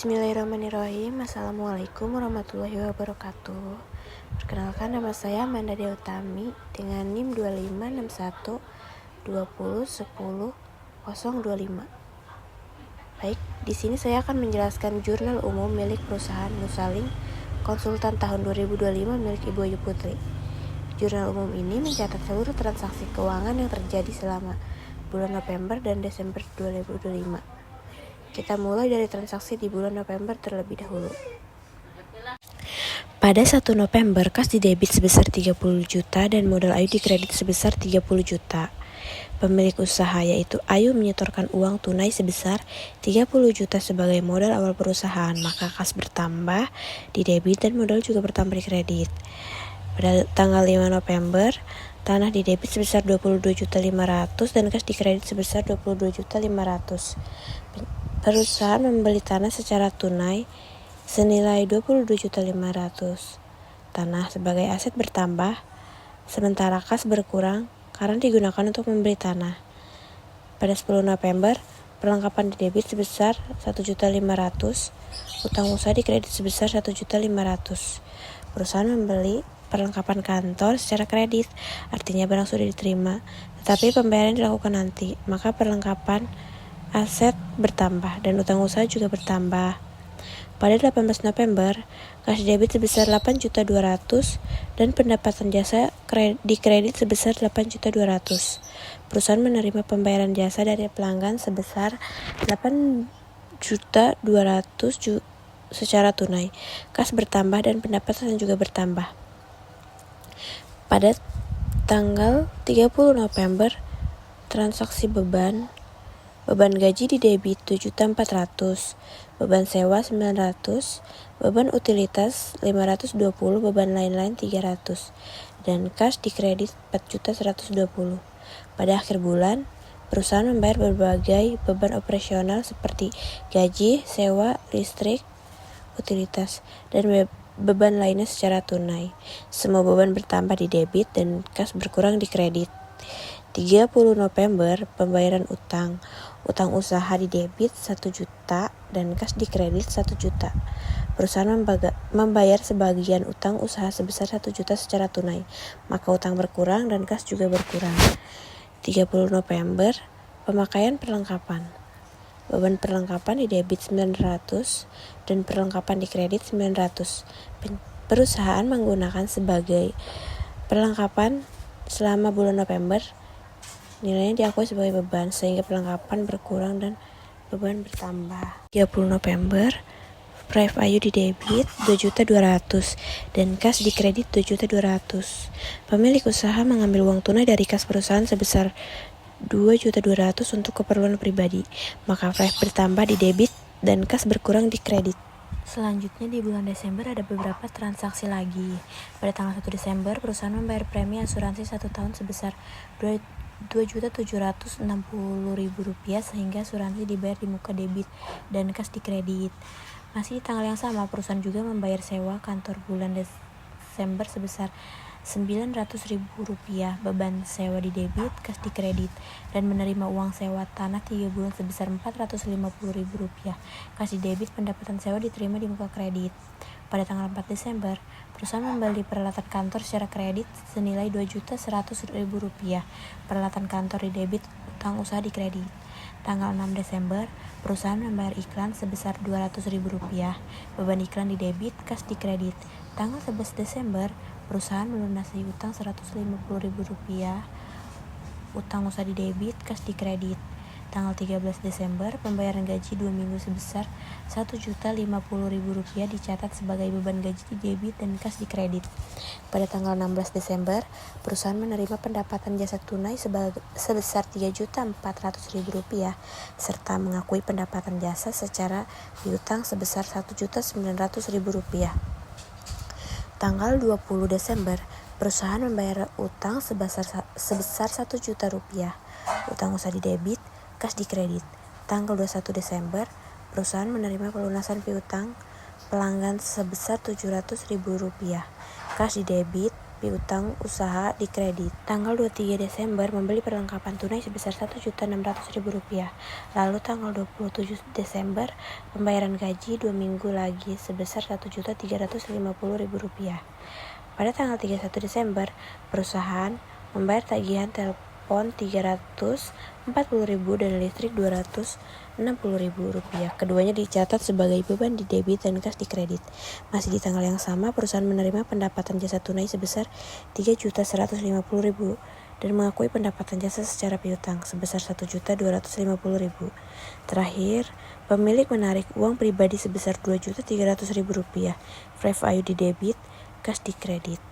Bismillahirrahmanirrahim. Assalamualaikum warahmatullahi wabarakatuh. Perkenalkan, nama saya Amanda Deutami dengan NIM 256120100025. Baik, di sini saya akan menjelaskan jurnal umum milik perusahaan Nusaling Konsultan tahun 2025 milik Ibu Ayu Putri. Jurnal umum ini mencatat seluruh transaksi keuangan yang terjadi selama bulan November dan Desember 2025. Kita mulai dari transaksi di bulan November terlebih dahulu. Pada 1 November, kas didebit sebesar 30 juta dan modal Ayu dikredit sebesar 30 juta. Pemilik usaha yaitu Ayu menyetorkan uang tunai sebesar 30 juta sebagai modal awal perusahaan, maka kas bertambah di debit dan modal juga bertambah di kredit. Pada tanggal 5 November, tanah didebit sebesar 22.500.000 dan kas dikredit sebesar 22.500.000. Perusahaan membeli tanah secara tunai senilai 22.500.000. Tanah sebagai aset bertambah, sementara kas berkurang karena digunakan untuk membeli tanah. Pada 10 November, perlengkapan didebit sebesar 1.500.000, utang usaha dikredit sebesar 1.500.000. Perusahaan membeli perlengkapan kantor secara kredit, artinya barang sudah diterima, tetapi pembayaran dilakukan nanti, maka perlengkapan aset bertambah dan utang usaha juga bertambah. Pada 18 November, kas debit sebesar 8.200.000 dan pendapatan jasa dikredit sebesar 8.200.000. Perusahaan menerima pembayaran jasa dari pelanggan sebesar 8.200.000 secara tunai. Kas bertambah dan pendapatan juga bertambah. Pada tanggal 30 November, transaksi beban gaji didebit 7.400.000, beban sewa 900, beban utilitas 520, beban lain-lain 300, dan kas dikredit 4.120. Pada akhir bulan, perusahaan membayar berbagai beban operasional seperti gaji, sewa, listrik, utilitas, dan beban lainnya secara tunai. Semua beban bertambah di debit dan kas berkurang di kredit. 30 November, pembayaran utang usaha di debit 1 juta dan kas di kredit 1 juta. Perusahaan membayar sebagian utang usaha sebesar 1 juta secara tunai, maka utang berkurang dan kas juga berkurang. 30 November, pemakaian perlengkapan. Beban perlengkapan di debit 900 dan perlengkapan di kredit 900. Perusahaan menggunakan sebagai perlengkapan selama bulan November. Nilainya diakui sebagai beban, sehingga perlengkapan berkurang dan beban bertambah. 30 November, Pref Ayu di debit 2.200.000 dan kas di kredit 2.200.000. Pemilik usaha mengambil uang tunai dari kas perusahaan sebesar 2.200.000 untuk keperluan pribadi, maka Pref bertambah di debit dan kas berkurang di kredit. Selanjutnya di bulan Desember ada beberapa transaksi lagi. Pada tanggal 1 Desember, perusahaan membayar premi asuransi 1 tahun sebesar Rp2.760.000 sehingga asuransi dibayar di muka debit dan kas di kredit. Masih di tanggal yang sama, perusahaan juga membayar sewa kantor bulan Desember sebesar Rp900.000, beban sewa di debit, kas di kredit, dan menerima uang sewa tanah 3 bulan sebesar Rp450.000, kas di debit, pendapatan sewa diterima di muka kredit. Pada tanggal 4 Desember, perusahaan membeli peralatan kantor secara kredit senilai Rp2.100.000, peralatan kantor di debit, utang usaha di kredit. Tanggal 6 Desember, perusahaan membayar iklan sebesar Rp200.000, beban iklan di debit, kas di kredit. Tanggal 11 Desember, perusahaan melunasi utang Rp150.000, utang usaha di debit, kas di kredit. Tanggal 13 Desember, pembayaran gaji 2 minggu sebesar Rp1.050.000 dicatat sebagai beban gaji di debit dan kas di kredit. Pada tanggal 16 Desember, perusahaan menerima pendapatan jasa tunai sebesar Rp3.400.000 serta mengakui pendapatan jasa secara piutang sebesar Rp1.900.000. Tanggal 20 Desember, perusahaan membayar utang sebesar Rp1 juta, utang usaha di debit, kas di kredit. Tanggal 21 Desember, perusahaan menerima pelunasan piutang pelanggan sebesar Rp700.000, kas di debit piutang usaha di kredit. Tanggal 23 Desember membeli perlengkapan tunai sebesar Rp1.600.000. Lalu tanggal 27 Desember pembayaran gaji 2 minggu lagi sebesar Rp1.350.000. Pada tanggal 31 Desember, perusahaan membayar tagihan telepon Rp340.000 dan listrik Rp260.000. Keduanya dicatat sebagai beban di debit dan kas di kredit. Masih di tanggal yang sama, perusahaan menerima pendapatan jasa tunai sebesar Rp3.150.000 dan mengakui pendapatan jasa secara piutang sebesar Rp1.250.000. Terakhir, pemilik menarik uang pribadi sebesar Rp2.300.000. Value di debit, kas di kredit.